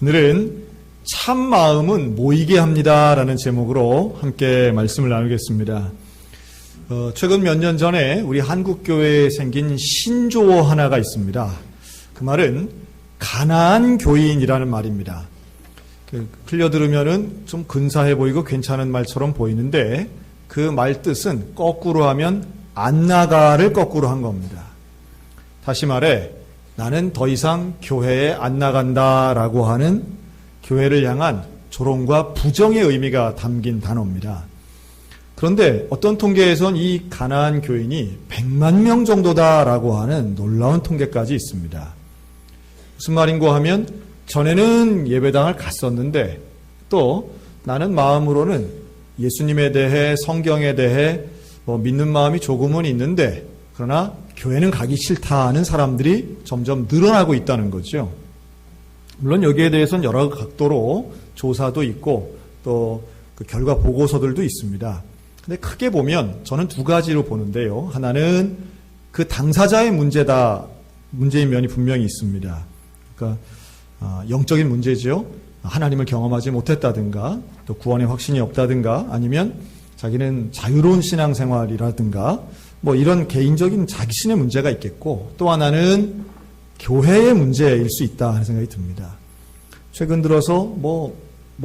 오늘은 참 마음은 모이게 합니다 라는 제목으로 함께 말씀을 나누겠습니다. 최근 몇 년 전에 우리 한국교회에 생긴 신조어 하나가 있습니다. 그 말은 가난한 교인이라는 말입니다. 흘려 들으면은 좀 근사해 보이고 괜찮은 말처럼 보이는데 그 말 뜻은 거꾸로 하면 안 나가를 거꾸로 한 겁니다. 다시 말해 나는 더 이상 교회에 안 나간다라고 하는 교회를 향한 조롱과 부정의 의미가 담긴 단어입니다. 그런데 어떤 통계에선 이 가난한 교인이 100만 명 정도다라고 하는 놀라운 통계까지 있습니다. 무슨 말인고 하면 전에는 예배당을 갔었는데 또 나는 마음으로는 예수님에 대해 성경에 대해 믿는 마음이 조금은 있는데 그러나 교회는 가기 싫다 하는 사람들이 점점 늘어나고 있다는 거죠. 물론 여기에 대해서는 여러 각도로 조사도 있고 또 그 결과 보고서들도 있습니다. 근데 크게 보면 저는 두 가지로 보는데요. 하나는 그 당사자의 문제인 면이 분명히 있습니다. 그러니까 영적인 문제죠. 하나님을 경험하지 못했다든가 또 구원의 확신이 없다든가 아니면 자기는 자유로운 신앙생활이라든가 이런 개인적인 자신의 문제가 있겠고 또 하나는 교회의 문제일 수 있다 하는 생각이 듭니다. 최근 들어서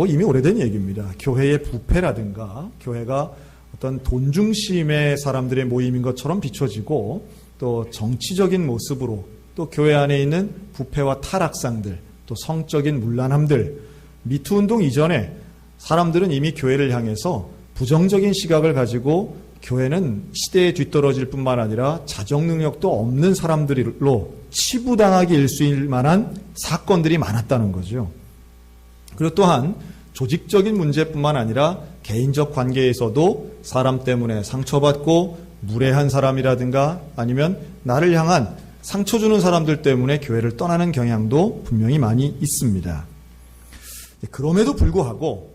이미 오래된 얘기입니다. 교회의 부패라든가 교회가 어떤 돈 중심의 사람들의 모임인 것처럼 비춰지고 또 정치적인 모습으로 또 교회 안에 있는 부패와 타락상들 또 성적인 문란함들 미투 운동 이전에 사람들은 이미 교회를 향해서 부정적인 시각을 가지고 교회는 시대에 뒤떨어질 뿐만 아니라 자정 능력도 없는 사람들로 치부당하게 일수일 만한 사건들이 많았다는 거죠. 그리고 또한 조직적인 문제뿐만 아니라 개인적 관계에서도 사람 때문에 상처받고 무례한 사람이라든가 아니면 나를 향한 상처 주는 사람들 때문에 교회를 떠나는 경향도 분명히 많이 있습니다. 그럼에도 불구하고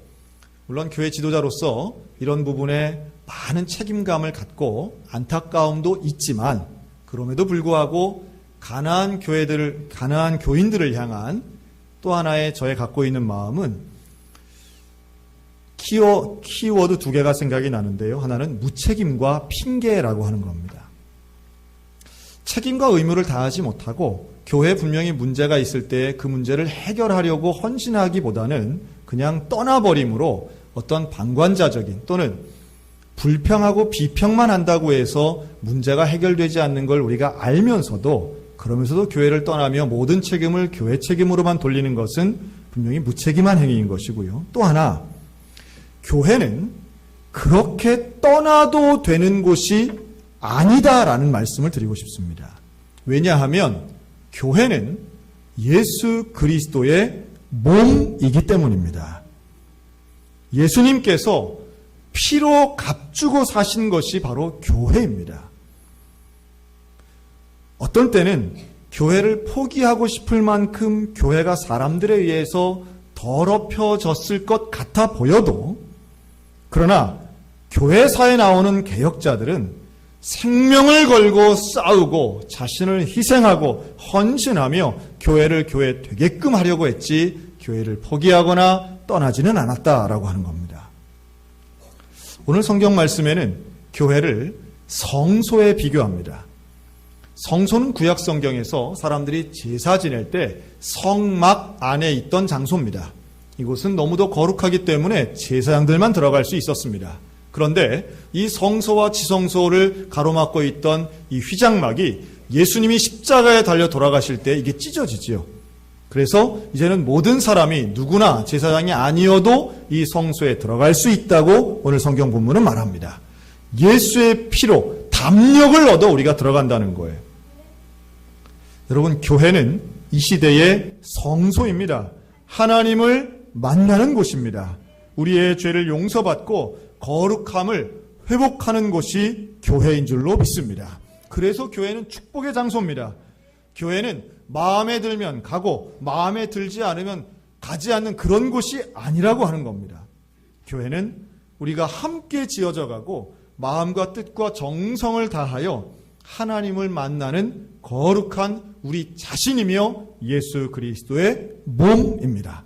물론 교회 지도자로서 이런 부분에 많은 책임감을 갖고 안타까움도 있지만 그럼에도 불구하고 가난한 교인들을 향한 또 하나의 저의 갖고 있는 마음은 키워드 두 개가 생각이 나는데요. 하나는 무책임과 핑계라고 하는 겁니다. 책임과 의무를 다하지 못하고 교회에 분명히 문제가 있을 때 그 문제를 해결하려고 헌신하기보다는 그냥 떠나버림으로 어떤 방관자적인 또는 불평하고 비평만 한다고 해서 문제가 해결되지 않는 걸 우리가 알면서도 그러면서도 교회를 떠나며 모든 책임을 교회 책임으로만 돌리는 것은 분명히 무책임한 행위인 것이고요. 또 하나 교회는 그렇게 떠나도 되는 곳이 아니다라는 말씀을 드리고 싶습니다. 왜냐하면 교회는 예수 그리스도의 몸이기 때문입니다. 예수님께서 피로 값주고 사신 것이 바로 교회입니다. 어떤 때는 교회를 포기하고 싶을 만큼 교회가 사람들에 의해서 더럽혀졌을 것 같아 보여도 그러나 교회사에 나오는 개혁자들은 생명을 걸고 싸우고 자신을 희생하고 헌신하며 교회를 교회 되게끔 하려고 했지 교회를 포기하거나 떠나지는 않았다라고 하는 겁니다. 오늘 성경 말씀에는 교회를 성소에 비교합니다. 성소는 구약 성경에서 사람들이 제사 지낼 때 성막 안에 있던 장소입니다. 이곳은 너무도 거룩하기 때문에 제사장들만 들어갈 수 있었습니다. 그런데 이 성소와 지성소를 가로막고 있던 이 휘장막이 예수님이 십자가에 달려 돌아가실 때 이게 찢어지지요. 그래서 이제는 모든 사람이 누구나 제사장이 아니어도 이 성소에 들어갈 수 있다고 오늘 성경 본문은 말합니다. 예수의 피로 담력을 얻어 우리가 들어간다는 거예요. 여러분, 교회는 이 시대의 성소입니다. 하나님을 만나는 곳입니다. 우리의 죄를 용서받고 거룩함을 회복하는 곳이 교회인 줄로 믿습니다. 그래서 교회는 축복의 장소입니다. 교회는 마음에 들면 가고 마음에 들지 않으면 가지 않는 그런 곳이 아니라고 하는 겁니다. 교회는 우리가 함께 지어져 가고 마음과 뜻과 정성을 다하여 하나님을 만나는 거룩한 우리 자신이며 예수 그리스도의 몸입니다.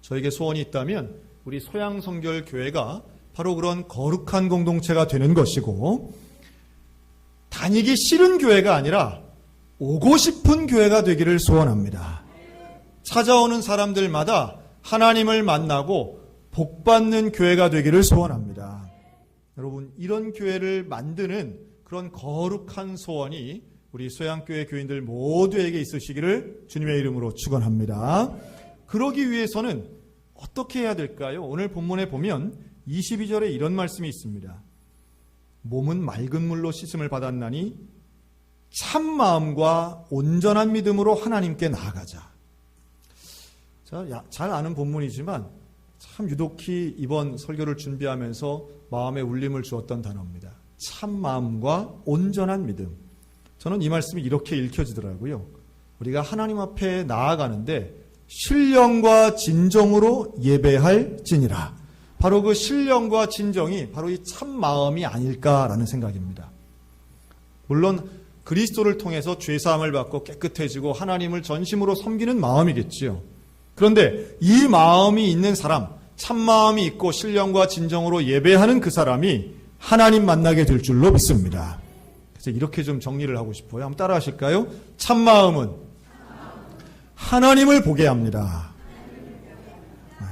저에게 소원이 있다면 우리 소양성결교회가 바로 그런 거룩한 공동체가 되는 것이고, 다니기 싫은 교회가 아니라 오고 싶은 교회가 되기를 소원합니다. 찾아오는 사람들마다 하나님을 만나고 복받는 교회가 되기를 소원합니다. 여러분, 이런 교회를 만드는 그런 거룩한 소원이 우리 소양교회 교인들 모두에게 있으시기를 주님의 이름으로 축원합니다. 그러기 위해서는 어떻게 해야 될까요? 오늘 본문에 보면 22절에 이런 말씀이 있습니다. 몸은 맑은 물로 씻음을 받았나니 참 마음과 온전한 믿음으로 하나님께 나아가자. 자, 잘 아는 본문이지만 참 유독히 이번 설교를 준비하면서 마음에 울림을 주었던 단어입니다. 참 마음과 온전한 믿음. 저는 이 말씀이 이렇게 읽혀지더라고요. 우리가 하나님 앞에 나아가는데 신령과 진정으로 예배할지니라. 바로 그 신령과 진정이 바로 이 참 마음이 아닐까라는 생각입니다. 물론 그리스도를 통해서 죄사함을 받고 깨끗해지고 하나님을 전심으로 섬기는 마음이겠지요. 그런데 이 마음이 있는 사람, 참 마음이 있고 신령과 진정으로 예배하는 그 사람이 하나님 만나게 될 줄로 믿습니다. 그래서 이렇게 좀 정리를 하고 싶어요. 한번 따라 하실까요? 참 마음은 하나님을 보게 합니다. 네.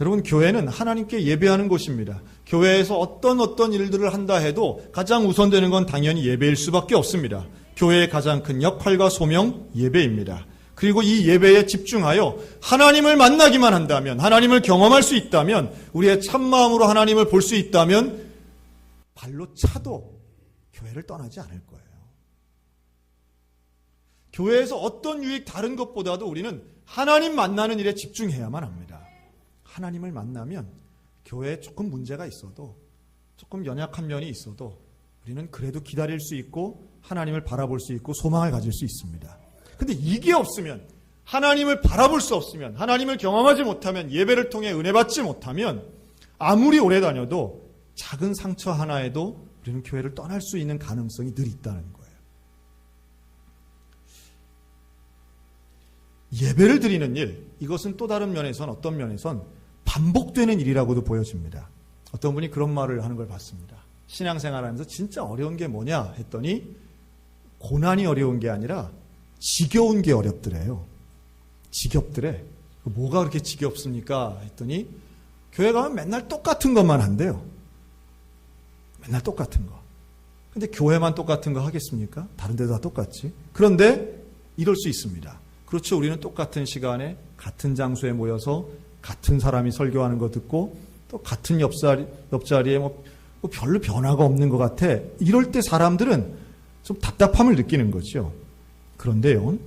여러분, 교회는 하나님께 예배하는 곳입니다. 교회에서 어떤 일들을 한다 해도 가장 우선되는 건 당연히 예배일 수밖에 없습니다. 교회의 가장 큰 역할과 소명, 예배입니다. 그리고 이 예배에 집중하여 하나님을 만나기만 한다면, 하나님을 경험할 수 있다면, 우리의 참마음으로 하나님을 볼 수 있다면 발로 차도 교회를 떠나지 않을 거예요. 교회에서 어떤 유익 다른 것보다도 우리는 하나님 만나는 일에 집중해야만 합니다. 하나님을 만나면 교회에 조금 문제가 있어도, 조금 연약한 면이 있어도 우리는 그래도 기다릴 수 있고 하나님을 바라볼 수 있고 소망을 가질 수 있습니다. 근데 이게 없으면, 하나님을 바라볼 수 없으면, 하나님을 경험하지 못하면, 예배를 통해 은혜 받지 못하면 아무리 오래 다녀도 작은 상처 하나에도 우리는 교회를 떠날 수 있는 가능성이 늘 있다는 거예요. 예배를 드리는 일, 이것은 또 다른 면에선, 어떤 면에선 반복되는 일이라고도 보여집니다. 어떤 분이 그런 말을 하는 걸 봤습니다. 신앙생활하면서 진짜 어려운 게 뭐냐 했더니 고난이 어려운 게 아니라 지겨운 게 어렵더래요. 지겹더래. 뭐가 그렇게 지겹습니까? 했더니 교회 가면 맨날 똑같은 것만 한대요. 맨날 똑같은 거. 근데 교회만 똑같은 거 하겠습니까? 다른 데도 다 똑같지. 그런데 이럴 수 있습니다. 그렇죠. 우리는 똑같은 시간에 같은 장소에 모여서 같은 사람이 설교하는 거 듣고 또 같은 옆자리에 뭐 별로 변화가 없는 것 같아. 이럴 때 사람들은 좀 답답함을 느끼는 거죠. 그런데요,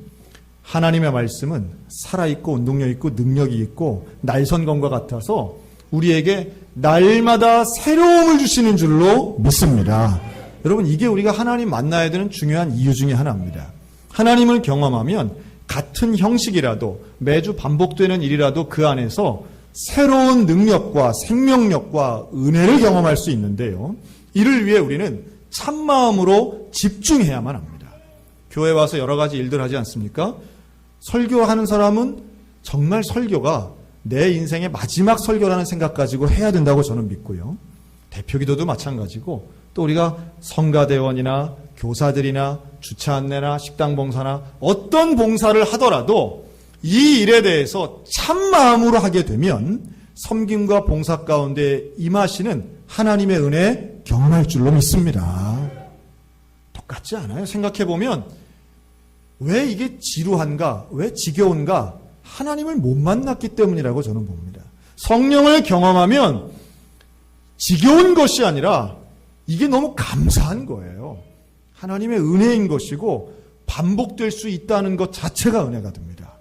하나님의 말씀은 살아있고 운동력 있고 능력이 있고 날선검과 같아서 우리에게 날마다 새로움을 주시는 줄로 믿습니다. 여러분, 이게 우리가 하나님 만나야 되는 중요한 이유 중에 하나입니다. 하나님을 경험하면 같은 형식이라도, 매주 반복되는 일이라도 그 안에서 새로운 능력과 생명력과 은혜를 경험할 수 있는데요, 이를 위해 우리는 참마음으로 집중해야만 합니다. 교회 와서 여러 가지 일들 하지 않습니까? 설교하는 사람은 정말 설교가 내 인생의 마지막 설교라는 생각 가지고 해야 된다고 저는 믿고요. 대표기도도 마찬가지고, 또 우리가 성가대원이나 교사들이나 주차 안내나 식당 봉사나 어떤 봉사를 하더라도 이 일에 대해서 참마음으로 하게 되면 섬김과 봉사 가운데 임하시는 하나님의 은혜 경험할 줄로 믿습니다. 똑같지 않아요? 생각해보면 왜 이게 지루한가? 왜 지겨운가? 하나님을 못 만났기 때문이라고 저는 봅니다. 성령을 경험하면 지겨운 것이 아니라 이게 너무 감사한 거예요. 하나님의 은혜인 것이고 반복될 수 있다는 것 자체가 은혜가 됩니다.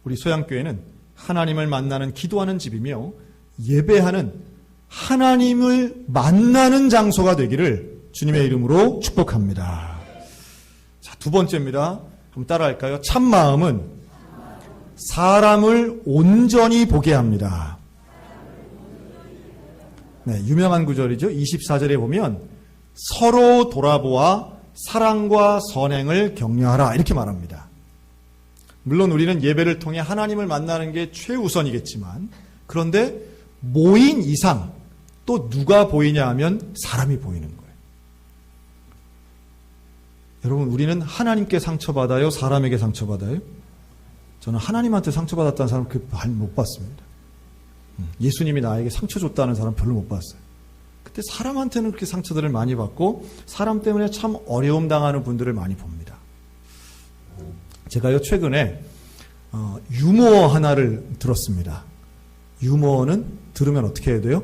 우리 소양교회는 하나님을 만나는 기도하는 집이며 예배하는 하나님을 만나는 장소가 되기를 주님의 이름으로 축복합니다. 자, 두 번째입니다. 한번 따라할까요? 참마음은 사람을 온전히 보게 합니다. 네, 유명한 구절이죠. 24절에 보면 서로 돌아보아 사랑과 선행을 격려하라 이렇게 말합니다. 물론 우리는 예배를 통해 하나님을 만나는 게 최우선이겠지만 그런데 모인 이상 또 누가 보이냐 하면 사람이 보이는 거예요. 여러분, 우리는 하나님께 상처받아요? 사람에게 상처받아요? 저는 하나님한테 상처받았다는 사람 그렇게 못 봤습니다. 예수님이 나에게 상처 줬다는 사람 별로 못 봤어요. 그때 사람한테는 그렇게 상처들을 많이 받고 사람 때문에 참 어려움 당하는 분들을 많이 봅니다. 제가요 최근에 유머 하나를 들었습니다. 유머는 들으면 어떻게 해야 돼요?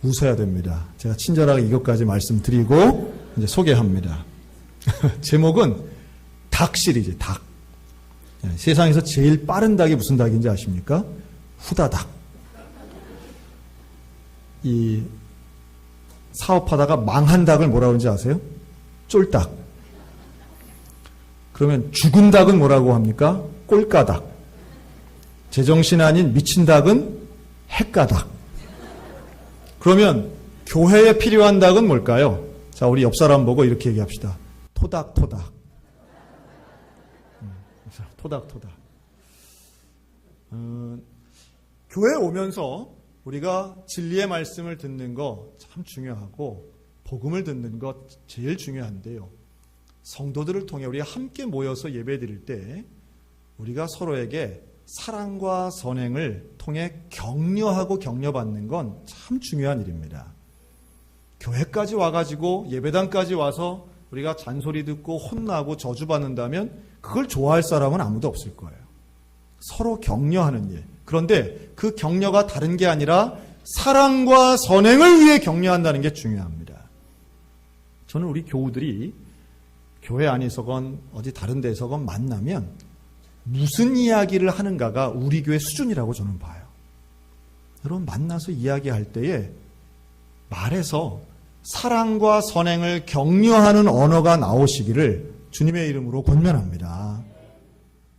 웃어야 됩니다. 제가 친절하게 이것까지 말씀드리고 이제 소개합니다. 제목은 닭 시리즈, 닭. 세상에서 제일 빠른 닭이 무슨 닭인지 아십니까? 후다닥. 이 사업하다가 망한 닭을 뭐라 그러는지 아세요? 쫄닭. 그러면 죽은 닭은 뭐라고 합니까? 꼴까닭. 제정신 아닌 미친 닭은 핵가닭. 그러면 교회에 필요한 닭은 뭘까요? 자, 우리 옆 사람 보고 이렇게 얘기합시다. 토닥토닥. 토닥토닥. 교회에 오면서 우리가 진리의 말씀을 듣는 거 참 중요하고 복음을 듣는 것 제일 중요한데요. 성도들을 통해 우리가 함께 모여서 예배 드릴 때 우리가 서로에게 사랑과 선행을 통해 격려하고 격려받는 건 참 중요한 일입니다. 교회까지 와가지고 예배당까지 와서 우리가 잔소리 듣고 혼나고 저주받는다면 그걸 좋아할 사람은 아무도 없을 거예요. 서로 격려하는 일. 그런데 그 격려가 다른 게 아니라 사랑과 선행을 위해 격려한다는 게 중요합니다. 저는 우리 교우들이 교회 안에서건 어디 다른 데서건 만나면 무슨 이야기를 하는가가 우리 교회 수준이라고 저는 봐요. 여러분, 만나서 이야기할 때에 말에서 사랑과 선행을 격려하는 언어가 나오시기를 주님의 이름으로 권면합니다.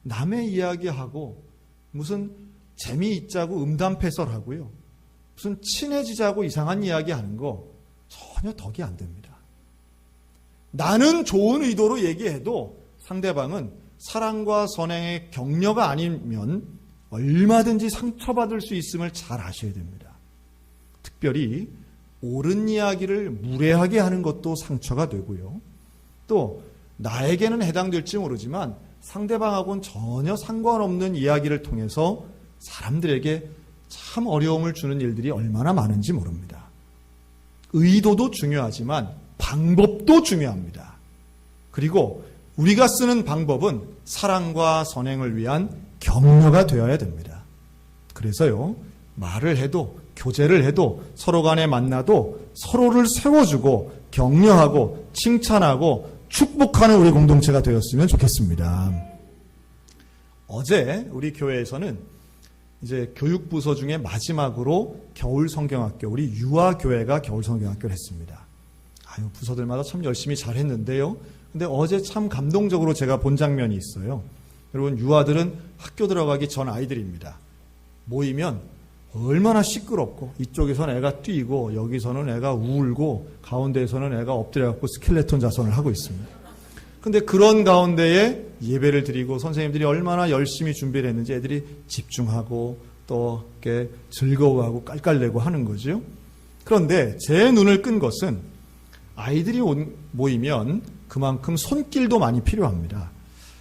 남의 이야기하고 무슨 재미있자고 음담패설하고요, 무슨 친해지자고 이상한 이야기하는 거 전혀 덕이 안 됩니다. 나는 좋은 의도로 얘기해도 상대방은 사랑과 선행의 격려가 아니면 얼마든지 상처받을 수 있음을 잘 아셔야 됩니다. 특별히 옳은 이야기를 무례하게 하는 것도 상처가 되고요. 또 나에게는 해당될지 모르지만 상대방하고는 전혀 상관없는 이야기를 통해서 사람들에게 참 어려움을 주는 일들이 얼마나 많은지 모릅니다. 의도도 중요하지만 방법도 중요합니다. 그리고 우리가 쓰는 방법은 사랑과 선행을 위한 격려가 되어야 됩니다. 그래서요, 말을 해도 교제를 해도 서로 간에 만나도 서로를 세워주고 격려하고 칭찬하고 축복하는 우리 공동체가 되었으면 좋겠습니다. 어제 우리 교회에서는 이제 교육부서 중에 마지막으로 겨울 성경학교, 우리 유아교회가 겨울 성경학교를 했습니다. 부서들마다 참 열심히 잘 했는데요. 근데 어제 참 감동적으로 제가 본 장면이 있어요. 여러분, 유아들은 학교 들어가기 전 아이들입니다. 모이면 얼마나 시끄럽고 이쪽에서는 애가 뛰고 여기서는 애가 울고 가운데에서는 애가 엎드려갖고 스켈레톤 자선을 하고 있습니다. 근데 그런 가운데에 예배를 드리고 선생님들이 얼마나 열심히 준비를 했는지 애들이 집중하고 또 이렇게 즐거워하고 깔깔대고 하는 거죠. 그런데 제 눈을 끈 것은 아이들이 모이면 그만큼 손길도 많이 필요합니다.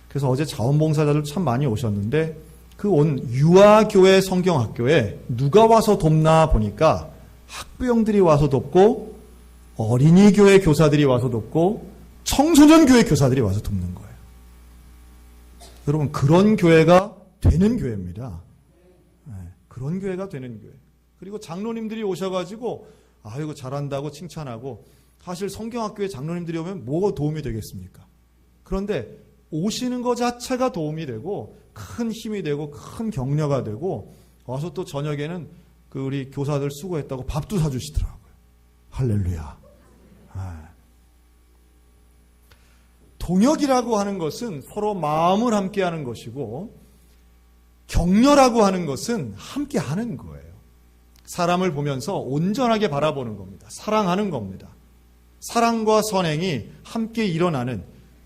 그래서 어제 자원봉사자들 참 많이 오셨는데 그 온 유아교회 성경학교에 누가 와서 돕나 보니까 학부형들이 와서 돕고 어린이교회 교사들이 와서 돕고 청소년교회 교사들이 와서 돕는 거예요. 여러분, 그런 교회가 되는 교회입니다. 네, 그런 교회가 되는 교회. 그리고 장로님들이 오셔가지고 아이고 잘한다고 칭찬하고, 사실 성경학교에 장로님들이 오면 뭐가 도움이 되겠습니까? 그런데 오시는 것 자체가 도움이 되고 큰 힘이 되고 큰 격려가 되고, 와서 또 저녁에는 그 우리 교사들 수고했다고 밥도 사주시더라고요. 할렐루야. 동역이라고 하는 것은 서로 마음을 함께 하는 것이고, 격려라고 하는 것은 함께 하는 거예요. 사람을 보면서 온전하게 바라보는 겁니다. 사랑하는 겁니다. 사랑과 선행이 함께 일어나는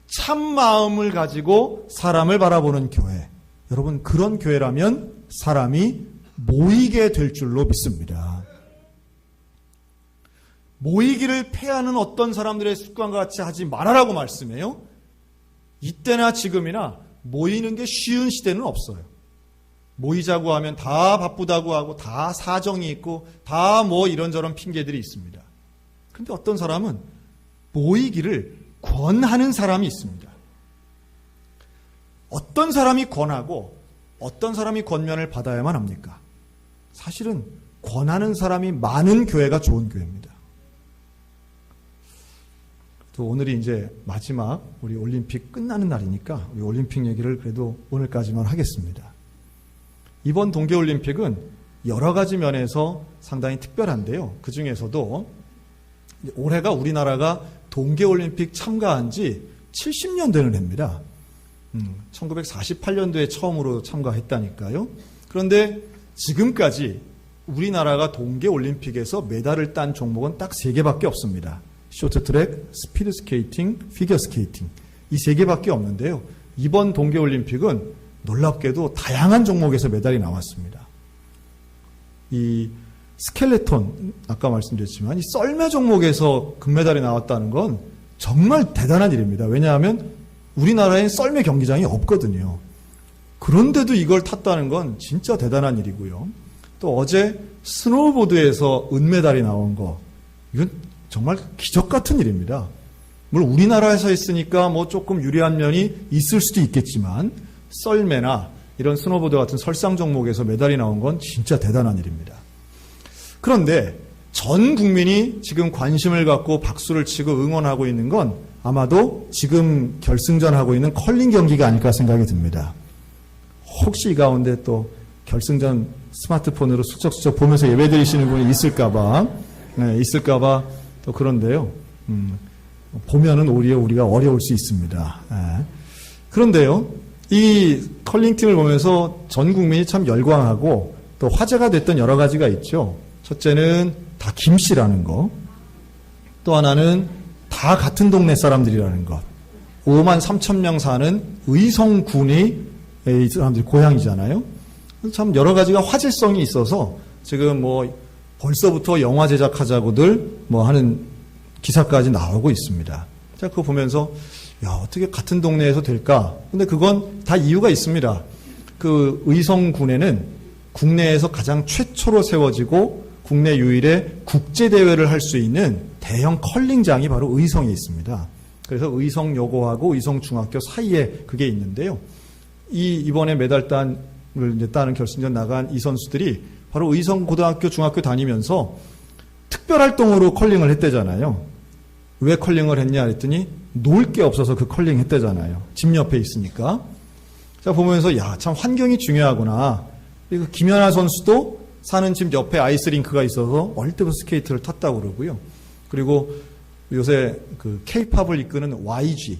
참 마음을 가지고 사람을 바라보는 교회. 여러분, 그런 교회라면 사람이 모이게 될 줄로 믿습니다. 모이기를 패하는 어떤 사람들의 습관과 같이 하지 말아라고 말씀해요. 이때나 지금이나 모이는 게 쉬운 시대는 없어요. 모이자고 하면 다 바쁘다고 하고 다 사정이 있고 다 뭐 이런저런 핑계들이 있습니다. 그런데 어떤 사람은 모이기를 권하는 사람이 있습니다. 어떤 사람이 권하고 어떤 사람이 권면을 받아야만 합니까? 사실은 권하는 사람이 많은 교회가 좋은 교회입니다. 또 오늘이 이제 마지막 우리 올림픽 끝나는 날이니까 우리 올림픽 얘기를 그래도 오늘까지만 하겠습니다. 이번 동계올림픽은 여러 가지 면에서 상당히 특별한데요. 그 중에서도 올해가 우리나라가 동계올림픽 참가한 지 70년 되는 해입니다. 1948년도에 처음으로 참가했다니까요. 그런데 지금까지 우리나라가 동계올림픽에서 메달을 딴 종목은 딱 3개밖에 없습니다. 쇼트트랙, 스피드스케이팅, 피겨스케이팅. 이 3개밖에 없는데요. 이번 동계올림픽은 놀랍게도 다양한 종목에서 메달이 나왔습니다. 이 스켈레톤, 아까 말씀드렸지만 이 썰매 종목에서 금메달이 나왔다는 건 정말 대단한 일입니다. 왜냐하면 우리나라엔 썰매 경기장이 없거든요. 그런데도 이걸 탔다는 건 진짜 대단한 일이고요. 또 어제 스노우보드에서 은메달이 나온 거, 이건 정말 기적 같은 일입니다. 물론 우리나라에서 했으니까 뭐 조금 유리한 면이 있을 수도 있겠지만 썰매나 이런 스노보드 같은 설상 종목에서 메달이 나온 건 진짜 대단한 일입니다. 그런데 전 국민이 지금 관심을 갖고 박수를 치고 응원하고 있는 건 아마도 지금 결승전하고 있는 컬링 경기가 아닐까 생각이 듭니다. 혹시 이 가운데 또 결승전 스마트폰으로 수척수척 보면서 예배드리시는 분이 있을까봐 또 그런데요. 보면은 오히려 우리가 어려울 수 있습니다. 그런데요, 이 컬링팀을 보면서 전 국민이 참 열광하고 또 화제가 됐던 여러 가지가 있죠. 첫째는 다 김씨라는 거, 또 하나는 다 같은 동네 사람들이라는 것. 5만 3천 명 사는 의성군이 이 사람들이 고향이잖아요. 참 여러 가지가 화제성이 있어서 지금 뭐 벌써부터 영화 제작하자고들 뭐 하는 기사까지 나오고 있습니다. 자, 그거 보면서 야, 어떻게 같은 동네에서 될까? 근데 그건 다 이유가 있습니다. 그 의성군에는 국내에서 가장 최초로 세워지고 국내 유일의 국제대회를 할 수 있는 대형 컬링장이 바로 의성에 있습니다. 그래서 의성여고하고 의성중학교 사이에 그게 있는데요. 이번에 메달 딴을 이제 따는 결승전 나간 이 선수들이 바로 의성고등학교, 중학교 다니면서 특별활동으로 컬링을 했대잖아요. 왜 컬링을 했냐 했더니 놀 게 없어서 그 컬링 했대잖아요. 집 옆에 있으니까. 자, 보면서 야, 참 환경이 중요하구나. 그리고 김연아 선수도 사는 집 옆에 아이스링크가 있어서 어릴 때부터 스케이트를 탔다고 그러고요. 그리고 요새 그 K-팝을 이끄는 YG,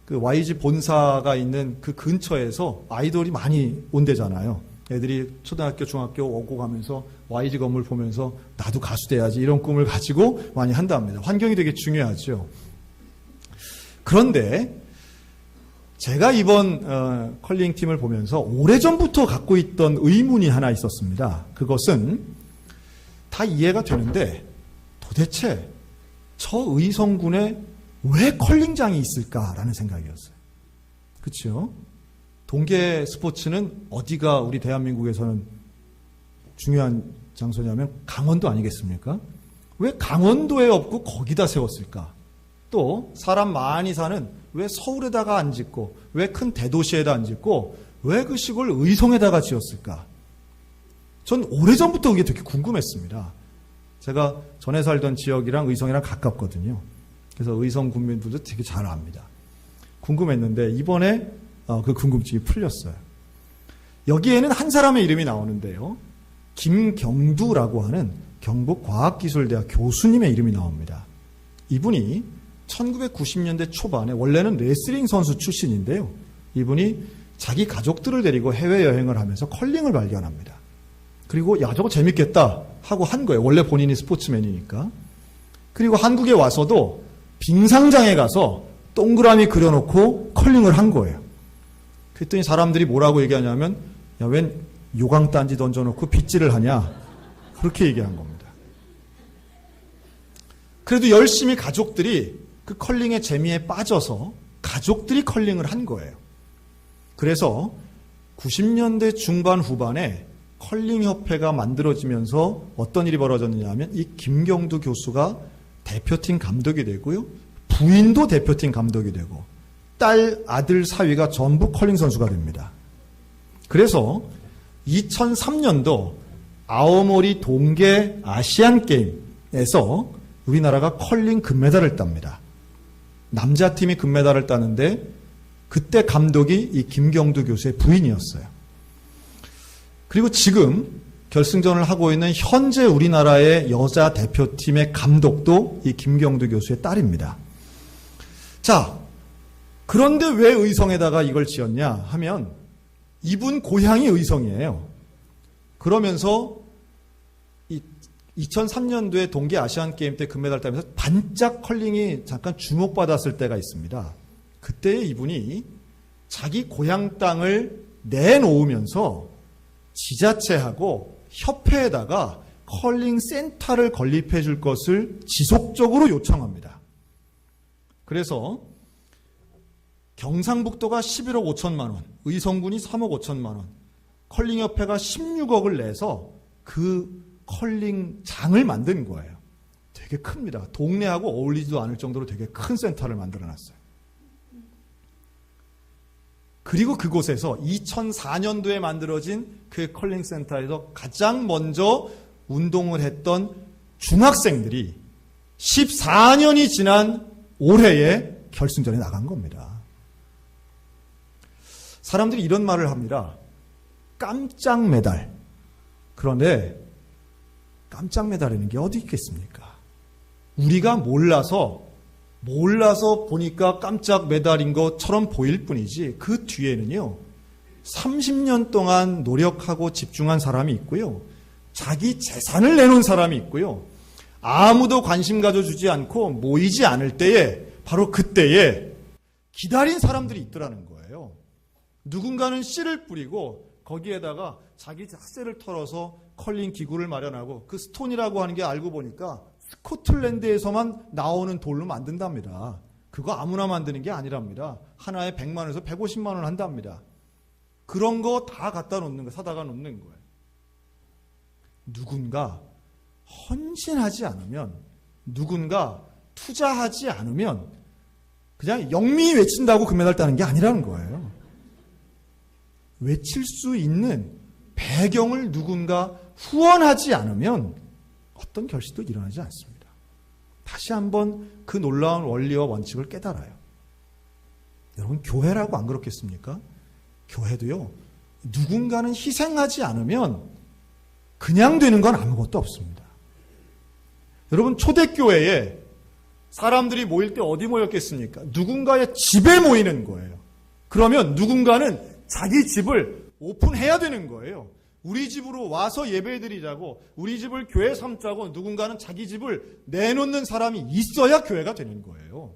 그 YG 본사가 있는 그 근처에서 아이돌이 많이 온대잖아요. 애들이 초등학교, 중학교 오고 가면서 YG 건물 보면서 나도 가수 돼야지 이런 꿈을 가지고 많이 한답니다. 환경이 되게 중요하죠. 그런데 제가 이번 컬링팀을 보면서 오래전부터 갖고 있던 의문이 하나 있었습니다. 그것은 다 이해가 되는데 도대체 저 의성군에 왜 컬링장이 있을까라는 생각이었어요. 그렇죠? 동계 스포츠는 어디가 우리 대한민국에서는 중요한 장소냐면 강원도 아니겠습니까? 왜 강원도에 없고 거기다 세웠을까? 또 사람 많이 사는 왜 서울에다가 안 짓고 왜 큰 대도시에다 안 짓고 왜 그 시골 의성에다가 지었을까? 전 오래전부터 그게 되게 궁금했습니다. 제가 전에 살던 지역이랑 의성이랑 가깝거든요. 그래서 의성 군민들도 되게 잘 압니다. 궁금했는데 이번에 그 궁금증이 풀렸어요. 여기에는 한 사람의 이름이 나오는데요. 김경두라고 하는 경북과학기술대학 교수님의 이름이 나옵니다. 이분이 1990년대 초반에 원래는 레슬링 선수 출신인데요. 이분이 자기 가족들을 데리고 해외여행을 하면서 컬링을 발견합니다. 그리고 야, 저거 재밌겠다 하고 한 거예요. 원래 본인이 스포츠맨이니까. 그리고 한국에 와서도 빙상장에 가서 동그라미 그려놓고 컬링을 한 거예요. 그랬더니 사람들이 뭐라고 얘기하냐면, 야, 웬 요강단지 던져놓고 빗질을 하냐? 그렇게 얘기한 겁니다. 그래도 열심히 가족들이 그 컬링의 재미에 빠져서 가족들이 컬링을 한 거예요. 그래서 90년대 중반 후반에 컬링협회가 만들어지면서 어떤 일이 벌어졌느냐 하면 이 김경두 교수가 대표팀 감독이 되고요. 부인도 대표팀 감독이 되고 딸, 아들 사위가 전부 컬링 선수가 됩니다. 그래서 2003년도 아오모리 동계 아시안 게임에서 우리나라가 컬링 금메달을 땁니다. 남자팀이 금메달을 따는데 그때 감독이 이 김경두 교수의 부인이었어요. 그리고 지금 결승전을 하고 있는 현재 우리나라의 여자 대표팀의 감독도 이 김경두 교수의 딸입니다. 자, 그런데 왜 의성에다가 이걸 지었냐 하면 이분 고향이 의성이에요. 그러면서 2003년도에 동계 아시안 게임 때 금메달 따면서 반짝 컬링이 잠깐 주목받았을 때가 있습니다. 그때 이분이 자기 고향 땅을 내놓으면서 지자체하고 협회에다가 컬링 센터를 건립해 줄 것을 지속적으로 요청합니다. 그래서 경상북도가 11억 5천만 원, 의성군이 3억 5천만 원, 컬링협회가 16억을 내서 그 컬링장을 만든 거예요. 되게 큽니다. 동네하고 어울리지도 않을 정도로 되게 큰 센터를 만들어놨어요. 그리고 그곳에서 2004년도에 만들어진 그 컬링 센터에서 가장 먼저 운동을 했던 중학생들이 14년이 지난 올해에 결승전에 나간 겁니다. 사람들이 이런 말을 합니다. 깜짝 메달. 그런데 깜짝 메달이라는 게 어디 있겠습니까? 우리가 몰라서 보니까 깜짝 메달인 것처럼 보일 뿐이지 그 뒤에는요 30년 동안 노력하고 집중한 사람이 있고요, 자기 재산을 내놓은 사람이 있고요, 아무도 관심 가져주지 않고 모이지 않을 때에 바로 그때에 기다린 사람들이 있더라는 거예요. 누군가는 씨를 뿌리고 거기에다가 자기 핫세를 털어서 컬링 기구를 마련하고 그 스톤이라고 하는 게 알고 보니까 스코틀랜드에서만 나오는 돌로 만든답니다. 그거 아무나 만드는 게 아니랍니다. 하나에 100만 원에서 150만 원 한답니다. 그런 거 다 갖다 놓는 거, 사다가 놓는 거예요. 누군가 헌신하지 않으면, 누군가 투자하지 않으면 그냥 영미 외친다고 금메달 따는 게 아니라는 거예요. 외칠 수 있는 배경을 누군가 후원하지 않으면 어떤 결실도 일어나지 않습니다. 다시 한번 그 놀라운 원리와 원칙을 깨달아요. 여러분, 교회라고 안 그렇겠습니까? 교회도요, 누군가는 희생하지 않으면 그냥 되는 건 아무것도 없습니다. 여러분, 초대교회에 사람들이 모일 때 어디 모였겠습니까? 누군가의 집에 모이는 거예요. 그러면 누군가는 자기 집을 오픈해야 되는 거예요. 우리 집으로 와서 예배드리자고, 우리 집을 교회 삼자고 누군가는 자기 집을 내놓는 사람이 있어야 교회가 되는 거예요.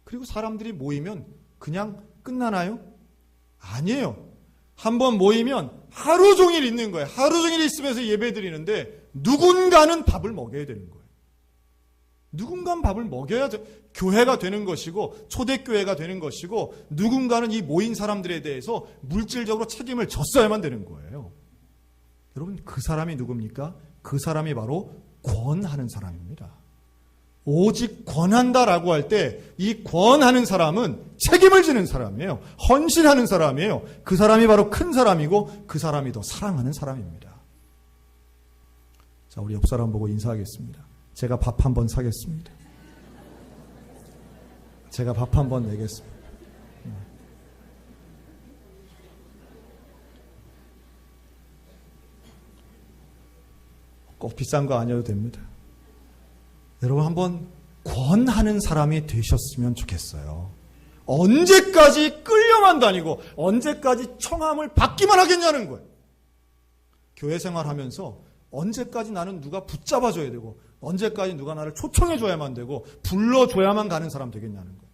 그리고 사람들이 모이면 그냥 끝나나요? 아니에요. 한번 모이면 하루 종일 있는 거예요. 하루 종일 있으면서 예배드리는데 누군가는 밥을 먹여야 되는 거예요. 누군가는 밥을 먹여야 교회가 되는 것이고 초대교회가 되는 것이고, 누군가는 이 모인 사람들에 대해서 물질적으로 책임을 졌어야만 되는 거예요. 여러분, 그 사람이 누굽니까? 그 사람이 바로 권하는 사람입니다. 오직 권한다라고 할 때 이 권하는 사람은 책임을 지는 사람이에요. 헌신하는 사람이에요. 그 사람이 바로 큰 사람이고 그 사람이 더 사랑하는 사람입니다. 자, 우리 옆 사람 보고 인사하겠습니다. 제가 밥 한번 사겠습니다. 제가 밥 한번 내겠습니다. 꼭 비싼 거 아니어도 됩니다. 여러분, 한번 권하는 사람이 되셨으면 좋겠어요. 언제까지 끌려만 다니고 언제까지 청함을 받기만 하겠냐는 거예요. 교회 생활하면서 언제까지 나는 누가 붙잡아줘야 되고 언제까지 누가 나를 초청해줘야만 되고 불러줘야만 가는 사람 되겠냐는 거예요.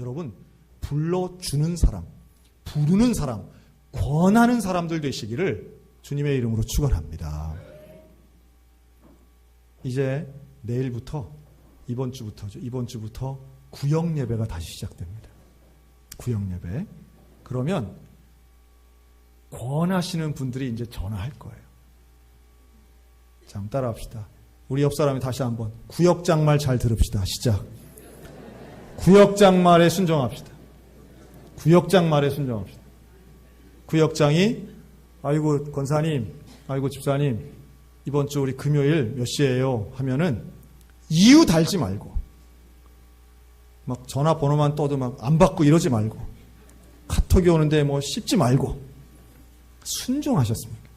여러분, 불러주는 사람, 부르는 사람, 권하는 사람들 되시기를 주님의 이름으로 축원합니다. 이제 내일부터 이번 주부터 구역 예배가 다시 시작됩니다. 구역 예배. 그러면 권하시는 분들이 이제 전화할 거예요. 자, 한번 따라합시다. 우리 옆 사람이 다시 한번 구역장 말 잘 들읍시다. 시작. 구역장 말에 순종합시다. 구역장 말에 순종합시다. 구역장이 아이고 권사님, 아이고 집사님, 이번 주 우리 금요일 몇 시예요? 하면은 이유 달지 말고 막 전화번호만 떠도 막 안 받고 이러지 말고 카톡이 오는데 뭐 씹지 말고 순종하셨습니까?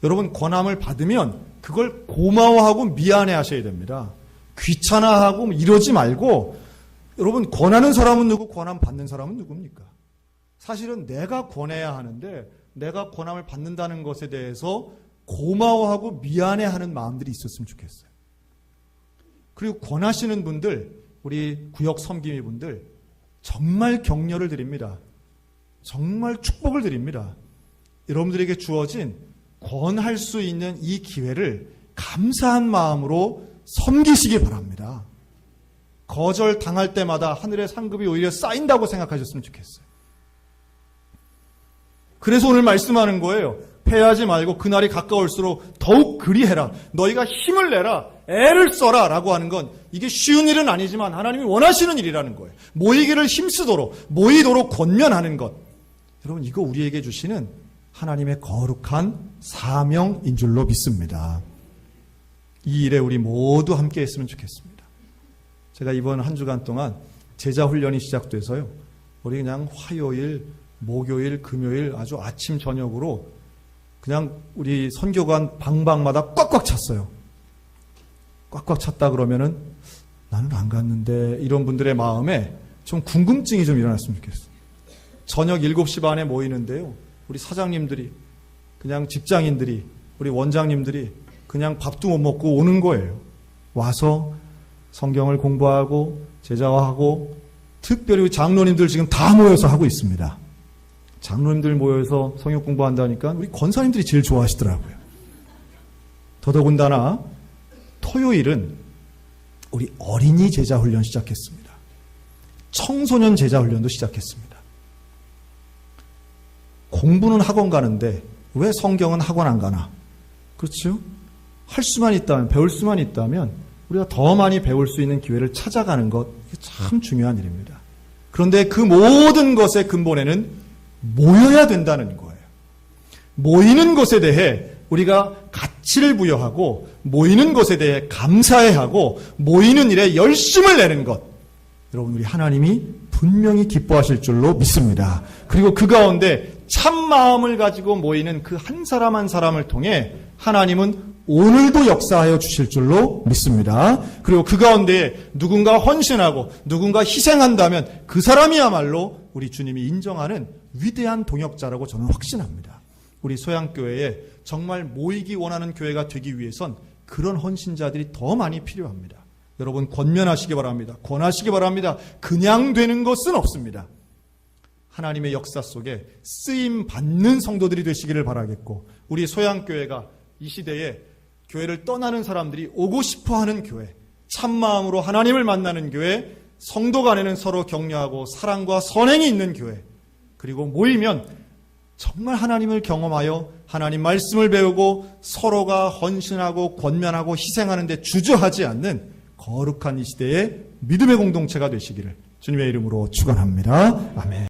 여러분, 권함을 받으면 그걸 고마워하고 미안해 하셔야 됩니다. 귀찮아하고 이러지 말고, 여러분, 권하는 사람은 누구, 권함 받는 사람은 누굽니까? 사실은 내가 권해야 하는데 내가 권함을 받는다는 것에 대해서 고마워하고 미안해하는 마음들이 있었으면 좋겠어요. 그리고 권하시는 분들, 우리 구역 섬김이 분들 정말 격려를 드립니다. 정말 축복을 드립니다. 여러분들에게 주어진 권할 수 있는 이 기회를 감사한 마음으로 섬기시기 바랍니다. 거절 당할 때마다 하늘의 상급이 오히려 쌓인다고 생각하셨으면 좋겠어요. 그래서 오늘 말씀하는 거예요. 패하지 말고 그날이 가까울수록 더욱 그리해라. 너희가 힘을 내라. 애를 써라. 라고 하는 건 이게 쉬운 일은 아니지만 하나님이 원하시는 일이라는 거예요. 모이기를 힘쓰도록, 모이도록 권면하는 것. 여러분, 이거 우리에게 주시는 하나님의 거룩한 사명인 줄로 믿습니다. 이 일에 우리 모두 함께 했으면 좋겠습니다. 제가 이번 한 주간 동안 제자 훈련이 시작돼서요. 우리 그냥 화요일, 목요일, 금요일 아주 아침 저녁으로 그냥 우리 선교관 방방마다 꽉꽉 찼어요. 꽉꽉 찼다 그러면은 나는 안 갔는데 이런 분들의 마음에 좀 궁금증이 좀 일어났으면 좋겠어요. 저녁 7시 반에 모이는데요. 우리 사장님들이, 그냥 직장인들이, 우리 원장님들이 그냥 밥도 못 먹고 오는 거예요. 와서 성경을 공부하고 제자화하고, 특별히 장로님들 지금 다 모여서 하고 있습니다. 장로님들 모여서 성경 공부한다니까 우리 권사님들이 제일 좋아하시더라고요. 더더군다나 토요일은 우리 어린이 제자 훈련 시작했습니다. 청소년 제자 훈련도 시작했습니다. 공부는 학원 가는데 왜 성경은 학원 안 가나? 그렇죠? 할 수만 있다면, 배울 수만 있다면 우리가 더 많이 배울 수 있는 기회를 찾아가는 것, 이게 참 중요한 일입니다. 그런데 그 모든 것의 근본에는 모여야 된다는 거예요. 모이는 것에 대해 우리가 가치를 부여하고, 모이는 것에 대해 감사해야 하고, 모이는 일에 열심을 내는 것, 여러분, 우리 하나님이 분명히 기뻐하실 줄로 믿습니다. 그리고 그 가운데 참 마음을 가지고 모이는 그 한 사람 한 사람을 통해 하나님은 오늘도 역사하여 주실 줄로 믿습니다. 그리고 그 가운데 누군가 헌신하고 누군가 희생한다면 그 사람이야말로 우리 주님이 인정하는 위대한 동역자라고 저는 확신합니다. 우리 소양교회에 정말 모이기 원하는 교회가 되기 위해선 그런 헌신자들이 더 많이 필요합니다. 여러분, 권면하시기 바랍니다. 권하시기 바랍니다. 그냥 되는 것은 없습니다. 하나님의 역사 속에 쓰임 받는 성도들이 되시기를 바라겠고, 우리 소양교회가 이 시대에 교회를 떠나는 사람들이 오고 싶어하는 교회, 참마음으로 하나님을 만나는 교회, 성도 간에는 서로 격려하고 사랑과 선행이 있는 교회, 그리고 모이면 정말 하나님을 경험하여 하나님 말씀을 배우고 서로가 헌신하고 권면하고 희생하는 데 주저하지 않는 거룩한 이 시대의 믿음의 공동체가 되시기를 주님의 이름으로 축원합니다. 아멘.